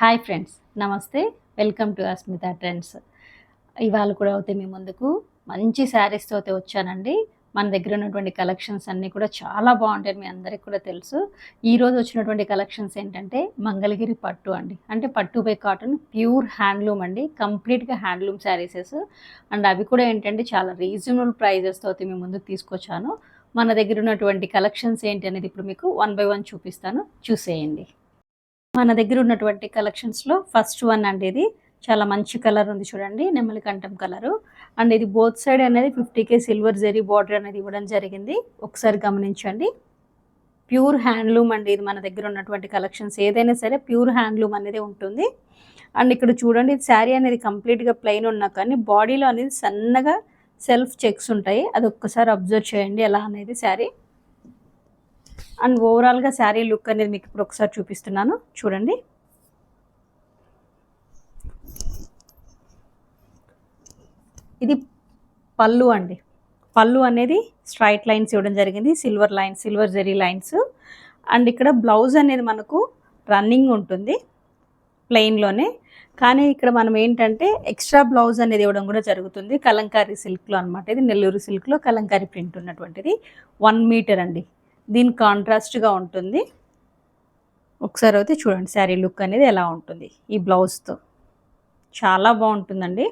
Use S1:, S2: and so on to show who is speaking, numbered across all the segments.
S1: Hi friends, నమస్తే. Welcome to Asmita trends. ఇవాళ కూడా అయితే మీ ముందుకు మంచి శారీస్తో అయితే వచ్చానండి. మన దగ్గర ఉన్నటువంటి కలెక్షన్స్ అన్నీ కూడా చాలా బాగుంటాయి, మీ అందరికీ కూడా తెలుసు. ఈరోజు వచ్చినటువంటి కలెక్షన్స్ ఏంటంటే మంగళగిరి పట్టు అండి. అంటే పట్టు బై కాటన్ ప్యూర్ హ్యాండ్లూమ్ అండి, కంప్లీట్గా హ్యాండ్లూమ్ శారీసెస్. అండ్ అవి కూడా ఏంటంటే చాలా రీజనబుల్ ప్రైజెస్తో అయితే మీ ముందుకు తీసుకొచ్చాను. మన దగ్గర ఉన్నటువంటి కలెక్షన్స్ ఏంటి అనేది ఇప్పుడు మీకు వన్ బై వన్ చూపిస్తాను, చూసేయండి. మన దగ్గర ఉన్నటువంటి కలెక్షన్స్లో ఫస్ట్ వన్ అండి, ఇది చాలా మంచి కలర్ ఉంది చూడండి, నెమలి కంఠం కలరు. అండ్ ఇది బోత్ సైడ్ అనేది 50K సిల్వర్ జరీ బార్డర్ అనేది ఇవ్వడం జరిగింది. ఒకసారి గమనించండి. ప్యూర్ హ్యాండ్లూమ్ అండి, ఇది మన దగ్గర ఉన్నటువంటి కలెక్షన్స్ ఏదైనా సరే ప్యూర్ హ్యాండ్లూమ్ అనేది ఉంటుంది. అండ్ ఇక్కడ చూడండి, ఇది శారీ అనేది కంప్లీట్గా ప్లెయిన్ ఉన్నా కానీ బాడీలో అనేది సన్నగా సెల్ఫ్ చెక్స్ ఉంటాయి. అది ఒక్కసారి అబ్జర్వ్ చేయండి ఎలా అనేది శారీ. అండ్ ఓవరాల్గా శారీ లుక్ అనేది మీకు ఇప్పుడు ఒకసారి చూపిస్తున్నాను చూడండి. ఇది పళ్ళు అండి. పళ్ళు అనేది స్ట్రైట్ లైన్స్ ఇవ్వడం జరిగింది, సిల్వర్ జెరీ లైన్స్. అండ్ ఇక్కడ బ్లౌజ్ అనేది మనకు రన్నింగ్ ఉంటుంది ప్లెయిన్లోనే, కానీ ఇక్కడ మనం ఏంటంటే ఎక్స్ట్రా బ్లౌజ్ అనేది ఇవ్వడం కూడా జరుగుతుంది కలంకారీ సిల్క్లో అనమాట. ఇది నెల్లూరు సిల్క్లో కలంకారీ ప్రింట్ ఉన్నటువంటిది 1 మీటర్ అండి. దీని కాంట్రాస్ట్గా ఉంటుంది. ఒకసారి అయితే చూడండి శారీ లుక్ అనేది ఎలా ఉంటుంది ఈ బ్లౌజ్తో, చాలా బాగుంటుందండి.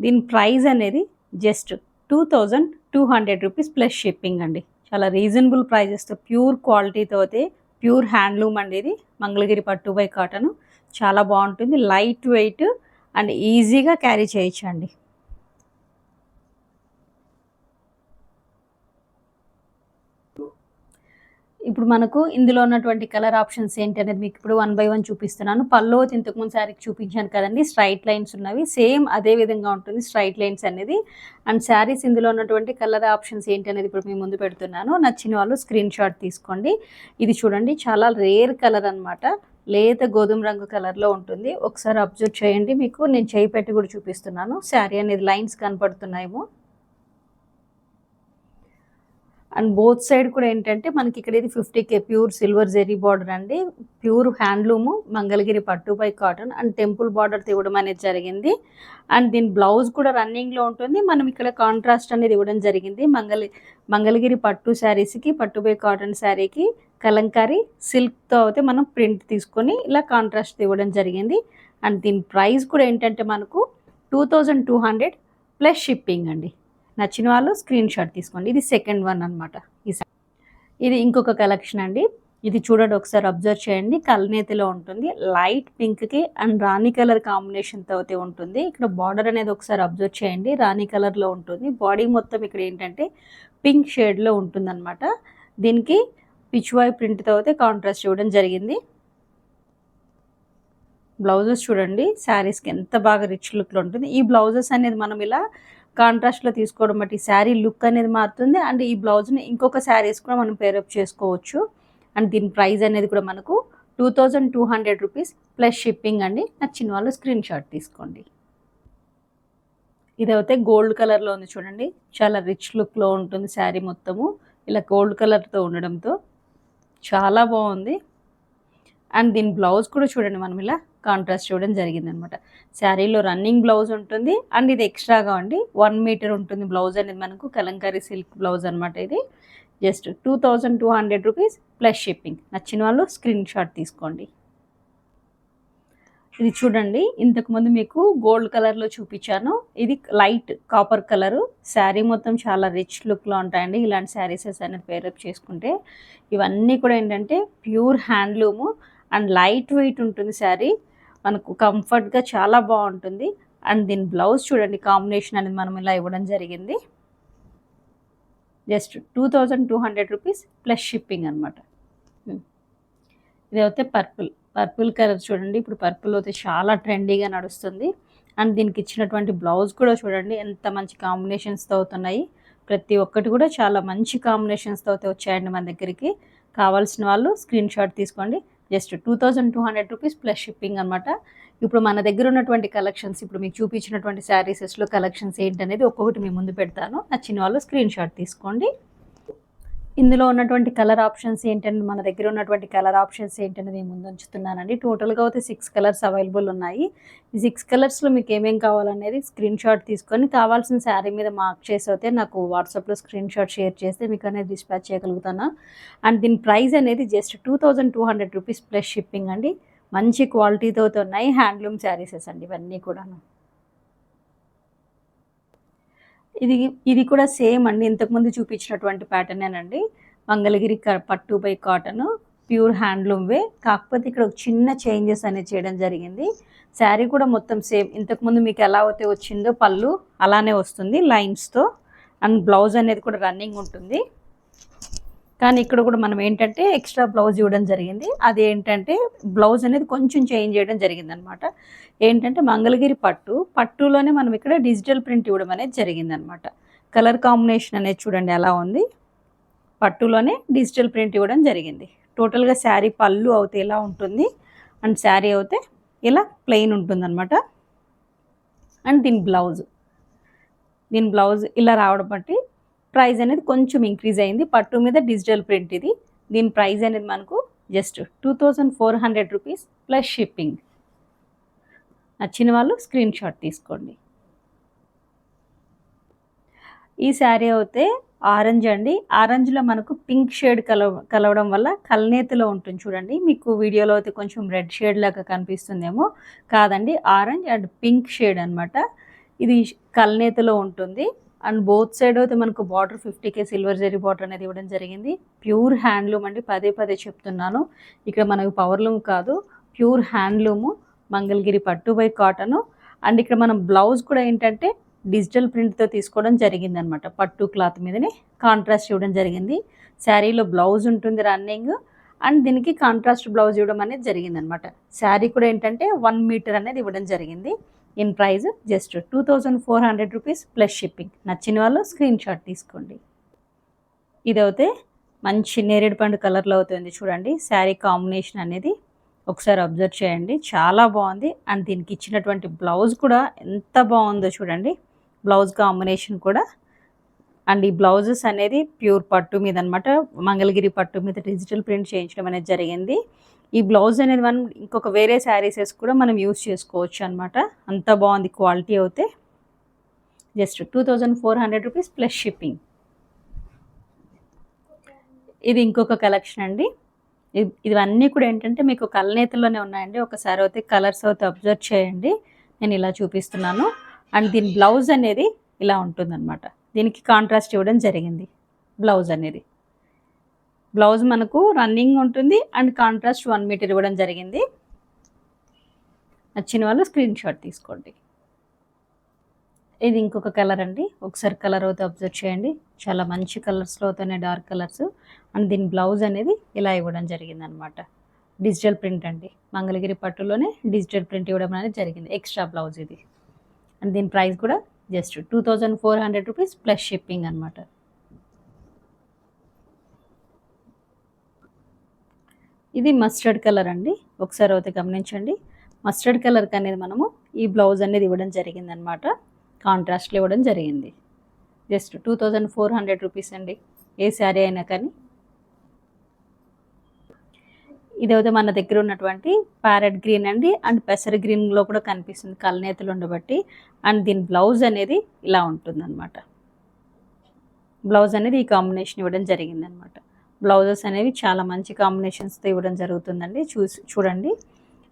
S1: దీని ప్రైస్ అనేది జస్ట్ 2200 రూపీస్ ప్లస్ షిప్పింగ్ అండి. చాలా రీజనబుల్ ప్రైజెస్తో ప్యూర్ క్వాలిటీతో అయితే ప్యూర్ హ్యాండ్లూమ్ అండి. ఇది మంగళగిరి పట్టు బై కాటన్, చాలా బాగుంటుంది. లైట్ వెయిట్ అండ్ ఈజీగా క్యారీ చేయొచ్చు అండి. ఇప్పుడు మనకు ఇందులో ఉన్నటువంటి కలర్ ఆప్షన్స్ ఏంటి అనేది మీకు ఇప్పుడు 1 బై 1 చూపిస్తున్నాను. పళ్ళు ఇంతకుముందు శారీకి చూపించాను కదండి, స్ట్రైట్ లైన్స్ ఉన్నవి, సేమ్ అదే విధంగా ఉంటుంది స్ట్రైట్ లైన్స్ అనేది. అండ్ శారీస్ ఇందులో ఉన్నటువంటి కలర్ ఆప్షన్స్ ఏంటి అనేది ఇప్పుడు మీ ముందు పెడుతున్నాను. నచ్చిన వాళ్ళు స్క్రీన్ షాట్ తీసుకోండి. ఇది చూడండి, చాలా రేర్ కలర్ అనమాట, లేత గోధుమ రంగు కలర్లో ఉంటుంది. ఒకసారి అబ్జర్వ్ చేయండి, మీకు నేను చేయి పెట్టి కూడా చూపిస్తున్నాను. శారీ అనేది లైన్స్ కనపడుతున్నాయేమో. అండ్ బోత్ సైడ్ కూడా ఏంటంటే మనకి ఇక్కడ ఇది 50K pure silver zari border అండి, ప్యూర్ హ్యాండ్లూము మంగళగిరి పట్టు by cotton. And temple border ఇవ్వడం అనేది జరిగింది. అండ్ దీని బ్లౌజ్ కూడా రన్నింగ్లో ఉంటుంది. మనం ఇక్కడ కాంట్రాస్ట్ అనేది ఇవ్వడం జరిగింది. మంగళగిరి పట్టు శారీస్కి, పట్టు బై కాటన్ శారీకి కలంకారీ సిల్క్తో అయితే మనం ప్రింట్ తీసుకొని ఇలా కాంట్రాస్ట్ ఇవ్వడం జరిగింది. అండ్ దీని ప్రైస్ కూడా ఏంటంటే మనకు 2200 ప్లస్ షిప్పింగ్ అండి. నచ్చిన వాళ్ళు స్క్రీన్ షాట్ తీసుకోండి. ఇది సెకండ్ వన్ అనమాట. ఇది ఇంకొక కలెక్షన్ అండి. ఇది చూడండి, ఒకసారి అబ్జర్వ్ చేయండి. కల్నేతిలో ఉంటుంది, లైట్ పింక్కి అండ్ రాణి కలర్ కాంబినేషన్తో అయితే ఉంటుంది. ఇక్కడ బార్డర్ అనేది ఒకసారి అబ్జర్వ్ చేయండి, రాణి కలర్లో ఉంటుంది. బాడీ మొత్తం ఇక్కడ ఏంటంటే పింక్ షేడ్లో ఉంటుంది అనమాట. దీనికి పిచ్వాయ్ ప్రింట్తో అయితే కాంట్రాస్ట్ ఇవ్వడం జరిగింది. బ్లౌజెస్ చూడండి, శారీస్కి ఎంత బాగా రిచ్ లుక్లో ఉంటుంది. ఈ బ్లౌజెస్ అనేది మనం ఇలా కాంట్రాస్ట్లో తీసుకోవడం బట్టి శారీ లుక్ అనేది మారుతుంది. అండ్ ఈ బ్లౌజ్ని ఇంకొక శారీస్ కూడా మనం పేరప్ చేసుకోవచ్చు. అండ్ దీని ప్రైస్ అనేది కూడా మనకు 2200 రూపీస్ ప్లస్ షిప్పింగ్ అండి. నచ్చిన వాళ్ళు స్క్రీన్ షాట్ తీసుకోండి. ఇదైతే గోల్డ్ కలర్లో ఉంది చూడండి, చాలా రిచ్ లుక్లో ఉంటుంది శారీ మొత్తము, ఇలా గోల్డ్ కలర్తో ఉండడంతో చాలా బాగుంది. అండ్ దీని బ్లౌజ్ కూడా చూడండి, మనం ఇలా కాంట్రాస్ట్ ఇవ్వడం జరిగింది అనమాట. శారీలో రన్నింగ్ బ్లౌజ్ ఉంటుంది. అండ్ ఇది ఎక్స్ట్రాగా అండి 1 మీటర్ ఉంటుంది బ్లౌజ్ అనేది మనకు, కలంకారీ సిల్క్ బ్లౌజ్ అనమాట. ఇది జస్ట్ 2200 రూపీస్ ప్లస్ షిప్పింగ్. నచ్చిన వాళ్ళు స్క్రీన్ షాట్ తీసుకోండి. ఇది చూడండి, ఇంతకుముందు మీకు గోల్డ్ కలర్లో చూపించాను, ఇది లైట్ కాపర్ కలరు. శారీ మొత్తం చాలా రిచ్ లుక్లో ఉంటాయండి ఇలాంటి శారీసెస్ అనేది పేరప్ చేసుకుంటే. ఇవన్నీ కూడా ఏంటంటే pure handloom and light weight ఉంటుంది శారీ, మనకు కంఫర్ట్గా చాలా బాగుంటుంది. అండ్ దీని బ్లౌజ్ చూడండి, కాంబినేషన్ అనేది మనం ఇలా ఇవ్వడం జరిగింది. జస్ట్ 2200 రూపీస్ ప్లస్ షిప్పింగ్ అనమాట. ఇదైతే పర్పుల్ కలర్ చూడండి, ఇప్పుడు పర్పుల్ అయితే చాలా ట్రెండీగా నడుస్తుంది. అండ్ దీనికి ఇచ్చినటువంటి బ్లౌజ్ కూడా చూడండి ఎంత మంచి కాంబినేషన్స్తో అవుతున్నాయి. ప్రతి ఒక్కటి కూడా చాలా మంచి కాంబినేషన్స్తో అయితే వచ్చాయండి మన దగ్గరికి. కావాల్సిన వాళ్ళు స్క్రీన్ షాట్ తీసుకోండి. జస్ట్ 2200 రూపీస్ ప్లస్ షిప్పింగ్ అనమాట. ఇప్పుడు మన దగ్గర ఉన్నటువంటి కలెక్షన్స్, ఇప్పుడు మీకు చూపించినటువంటి శారీసెస్లో కలెక్షన్స్ ఏంటనేది ఒక్కొక్కటి మీ ముందు పెడతాను. నచ్చిన వాళ్ళు స్క్రీన్ షాట్ తీసుకోండి. ఇందులో ఉన్నటువంటి కలర్ ఆప్షన్స్ ఏంటంటే మన దగ్గర ఉన్నటువంటి కలర్ ఆప్షన్స్ ఏంటనేది నేను ముందు ఉంచుతున్నానండి. టోటల్‌గా అయితే 6 కలర్స్ అవైలబుల్ ఉన్నాయి. ఈ 6 కలర్స్‌లో మీకు ఏమేం కావాలనేది స్క్రీన్ షాట్ తీసుకొని కావాల్సిన శారీ మీద మార్క్ చేసి అయితే నాకు వాట్సాప్‌లో స్క్రీన్ షాట్ షేర్ చేస్తే మీకు అనేది డిస్పాచ్ చేయగలుగుతాను. అండ్ దీని ప్రైస్ అనేది జస్ట్ 2200 రూపీస్ ప్లస్ షిప్పింగ్ అండి. మంచి క్వాలిటీతో ఉన్నాయి. హ్యాండ్లూమ్ శారీసెస్ అండి ఇవన్నీ కూడాను. ఇది ఇది కూడా సేమ్ అండి. ఇంతకుముందు చూపించినటువంటి ప్యాటర్నేనండి. మంగళగిరి పట్టు బై కాటను ప్యూర్ హ్యాండ్లూమ్‌వే. కాకపోతే ఇక్కడ ఒక చిన్న చేంజెస్ అనేది చేయడం జరిగింది. శారీ కూడా మొత్తం సేమ్ ఇంతకుముందు మీకు ఎలా అయితే వచ్చిందో పళ్ళు అలానే వస్తుంది లైన్స్‌తో. అండ్ బ్లౌజ్ అనేది కూడా రన్నింగ్ ఉంటుంది. కానీ ఇక్కడ కూడా మనం ఏంటంటే ఎక్స్ట్రా బ్లౌజ్ ఇవ్వడం జరిగింది. అదేంటంటే బ్లౌజ్ అనేది కొంచెం చేంజ్ చేయడం జరిగిందనమాట. ఏంటంటే మంగళగిరి పట్టులోనే మనం ఇక్కడ డిజిటల్ ప్రింట్ ఇవ్వడం అనేది జరిగిందనమాట. కలర్ కాంబినేషన్ అనేది చూడండి ఎలా ఉంది. పట్టులోనే డిజిటల్ ప్రింట్ ఇవ్వడం జరిగింది. టోటల్గా శారీ పళ్ళు అవుతే ఇలా ఉంటుంది. అండ్ శారీ అవుతే ఇలా ప్లెయిన్ ఉంటుందన్నమాట. అండ్ దీని బ్లౌజ్ ఇలా రావడం బట్టి ప్రైస్ అనేది కొంచెం ఇంక్రీజ్ అయింది. పట్టు మీద డిజిటల్ ప్రింట్ ఇది. దీని ప్రైస్ అనేది మనకు జస్ట్ 2400 రూపీస్ ప్లస్ షిప్పింగ్. నచ్చిన వాళ్ళు స్క్రీన్ షాట్ తీసుకోండి. ఈ శారీ అయితే ఆరెంజ్ అండి. ఆరెంజ్లో మనకు పింక్ షేడ్ కలవడం వల్ల కల్నేతలో ఉంటుంది చూడండి. మీకు వీడియోలో అయితే కొంచెం రెడ్ షేడ్ లాగా కనిపిస్తుందేమో, కాదండి ఆరెంజ్ అండ్ పింక్ షేడ్ అనమాట. ఇది కల్నేతలో ఉంటుంది. అండ్ బోత్ సైడ్ అయితే మనకు border 50K silver zari border అనేది ఇవ్వడం జరిగింది. ప్యూర్ హ్యాండ్లూమ్ అండి. పదే చెప్తున్నాను, ఇక్కడ మనకు పవర్లూమ్ కాదు, ప్యూర్ హ్యాండ్లూము మంగళగిరి పట్టు బై కాటను. అండ్ ఇక్కడ మనం బ్లౌజ్ కూడా ఏంటంటే డిజిటల్ ప్రింట్తో తీసుకోవడం జరిగింది అనమాట. పట్టు క్లాత్ మీదనే కాంట్రాస్ట్ ఇవ్వడం జరిగింది. శారీలో బ్లౌజ్ ఉంటుంది రన్నింగ్. అండ్ దీనికి కాంట్రాస్ట్ బ్లౌజ్ ఇవ్వడం అనేది జరిగింది అనమాట. శారీ కూడా ఏంటంటే 1 మీటర్ అనేది ఇవ్వడం జరిగింది. In price just 2400 rupees plus shipping. నచ్చిన వాళ్ళు స్క్రీన్ షాట్ తీసుకోండి. ఇదైతే మంచి నేరేడు పండు కలర్లో అవుతుంది చూడండి. శారీ కాంబినేషన్ అనేది ఒకసారి అబ్జర్వ్ చేయండి, చాలా బాగుంది. అండ్ దీనికి ఇచ్చినటువంటి బ్లౌజ్ కూడా ఎంత బాగుందో చూడండి. బ్లౌజ్ కాంబినేషన్ కూడా. అండ్ ఈ బ్లౌజెస్ అనేది ప్యూర్ పట్టు మీద అనమాట. మంగళగిరి పట్టు మీద డిజిటల్ ప్రింట్ చేయించడం అనేది జరిగింది. ఈ బ్లౌజ్ అనేది మనం ఇంకొక వేరే శారీసెస్ కూడా మనం యూజ్ చేసుకోవచ్చు అనమాట. అంత బాగుంది క్వాలిటీ అయితే. Just 2400 rupees plus shipping. ఇది ఇంకొక కలెక్షన్ అండి. ఇవన్నీ కూడా ఏంటంటే మీకు కల్నేతలోనే ఉన్నాయండి. ఒకసారి అయితే కలర్స్ అయితే అబ్జర్వ్ చేయండి. నేను ఇలా చూపిస్తున్నాను. అండ్ దీని బ్లౌజ్ అనేది ఇలా ఉంటుందన్నమాట. దీనికి కాంట్రాస్ట్ ఇవ్వడం జరిగింది. బ్లౌజ్ మనకు రన్నింగ్ ఉంటుంది. అండ్ కాంట్రాస్ట్ 1 మీటర్ ఇవ్వడం జరిగింది. నచ్చిన వాళ్ళు స్క్రీన్ షాట్ తీసుకోండి. ఇది ఇంకొక కలర్ అండి. ఒకసారి కలర్ అయితే అబ్జర్వ్ చేయండి. చాలా మంచి కలర్స్లో అవుతున్నాయి, డార్క్ కలర్స్. అండ్ దీని బ్లౌజ్ అనేది ఇలా ఇవ్వడం జరిగింది అనమాట. డిజిటల్ ప్రింట్ అండి. మంగళగిరి పట్టులోనే డిజిటల్ ప్రింట్ ఇవ్వడం అనేది జరిగింది. ఎక్స్ట్రా బ్లౌజ్ ఇది. అండ్ దీని ప్రైస్ కూడా జస్ట్ 2400 రూపీస్ ప్లస్ షిప్పింగ్ అనమాట. ఇది మస్టర్డ్ కలర్ అండి. ఒకసారి అయితే గమనించండి. మస్టర్డ్ కలర్కి అనేది మనము ఈ బ్లౌజ్ అనేది ఇవ్వడం జరిగింది అనమాట. కాంట్రాస్ట్లో ఇవ్వడం జరిగింది. జస్ట్ 2400 రూపీస్ అండి. ఏ శారీ అయినా కానీ. ఇదైతే మన దగ్గర ఉన్నటువంటి ప్యారెట్ గ్రీన్ అండి. అండ్ పెసర గ్రీన్లో కూడా కనిపిస్తుంది కల్నేతలు ఉండబట్టి. అండ్ దీని బ్లౌజ్ అనేది ఇలా ఉంటుందన్నమాట. బ్లౌజ్ అనేది ఈ కాంబినేషన్ ఇవ్వడం జరిగిందనమాట. బ్లౌజెస్ అనేవి చాలా మంచి కాంబినేషన్స్తో ఇవ్వడం జరుగుతుందండి. చూడండి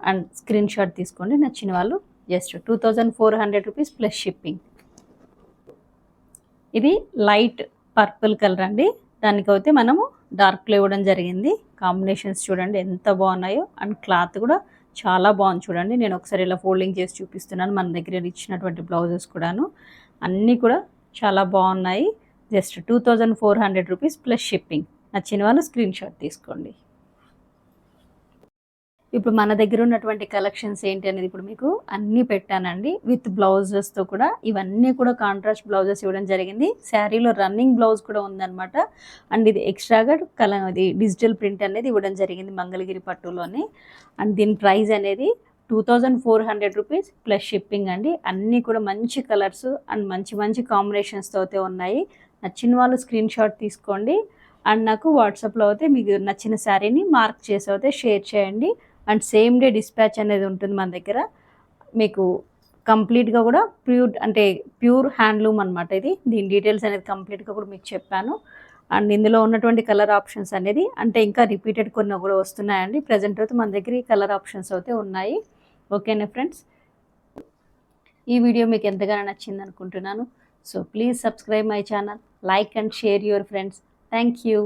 S1: అండ్ స్క్రీన్ షాట్ తీసుకోండి. నచ్చిన వాళ్ళు జస్ట్ 2400 రూపీస్ ప్లస్ షిప్పింగ్. ఇది లైట్ పర్పుల్ కలర్ అండి. దానికైతే మనము డార్క్లో ఇవ్వడం జరిగింది. కాంబినేషన్స్ చూడండి ఎంత బాగున్నాయో. అండ్ క్లాత్ కూడా చాలా బాగుంది చూడండి. నేను ఒకసారి ఇలా ఫోల్డింగ్ చేసి చూపిస్తున్నాను. మన దగ్గర ఇచ్చినటువంటి బ్లౌజెస్ కూడాను అన్నీ కూడా చాలా బాగున్నాయి. Just 2400 rupees plus shipping. నచ్చిన వాళ్ళు స్క్రీన్ షాట్ తీసుకోండి. ఇప్పుడు మన దగ్గర ఉన్నటువంటి కలెక్షన్స్ ఏంటి అనేది ఇప్పుడు మీకు అన్నీ పెట్టానండి. విత్ బ్లౌజెస్తో కూడా. ఇవన్నీ కూడా కాంట్రాస్ట్ బ్లౌజెస్ ఇవ్వడం జరిగింది. శారీలో రన్నింగ్ బ్లౌజ్ కూడా ఉందన్నమాట. అండ్ ఇది ఎక్స్ట్రాగా ఇది డిజిటల్ ప్రింట్ అనేది ఇవ్వడం జరిగింది మంగళగిరి పట్టులోనే. అండ్ దీని ప్రైస్ అనేది 2400 రూపీస్ ప్లస్ షిప్పింగ్ అండి. అన్నీ కూడా మంచి కలర్స్ అండ్ మంచి కాంబినేషన్స్తో అయితే ఉన్నాయి. నచ్చిన వాళ్ళు స్క్రీన్ షాట్ తీసుకోండి. అండ్ నాకు వాట్సాప్లో అయితే మీకు నచ్చిన శారీని మార్క్ చేసి అయితే షేర్ చేయండి. అండ్ సేమ్ డే డిస్పాచ్ అనేది ఉంటుంది మన దగ్గర. మీకు కంప్లీట్గా కూడా ప్యూర్ హ్యాండ్లూమ్ అనమాట ఇది. దీని డీటెయిల్స్ అనేది కంప్లీట్గా కూడా మీకు చెప్పాను. అండ్ ఇందులో ఉన్నటువంటి కలర్ ఆప్షన్స్ అనేది ఇంకా రిపీటెడ్ కొన్ని కూడా వస్తున్నాయండి. ప్రజెంట్ అయితే మన దగ్గర ఈ కలర్ ఆప్షన్స్ అయితే ఉన్నాయి. ఓకేనా ఫ్రెండ్స్, ఈ వీడియో మీకు ఎంతగానో నచ్చింది అనుకుంటున్నాను. So please subscribe my channel, like and share your friends. Thank you.